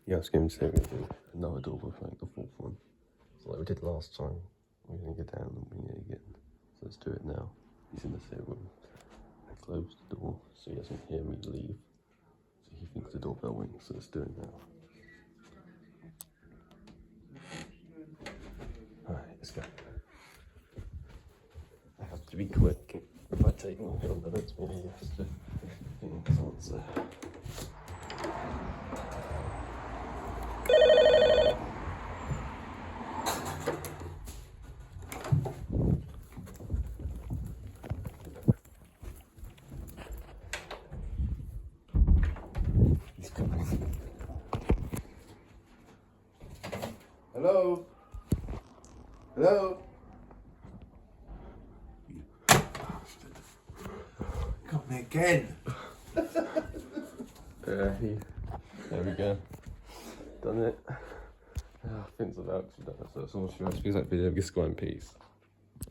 Yeah, I was going to say we're going to do another doorbell for like the fourth one. So like we did last time, we're going to get down and bring it again. So let's do it now. He's in the same room. I closed the door so he doesn't hear me leave. So he thinks the doorbell rings, so let's do it now. Alright, let's go. I have to be quick. If I take longer than that, it's me he has to answer. He's coming. Hello? Hello? Got me again. There we go. Done it. I think I've actually done it, so it's almost feels like video. Just go in peace.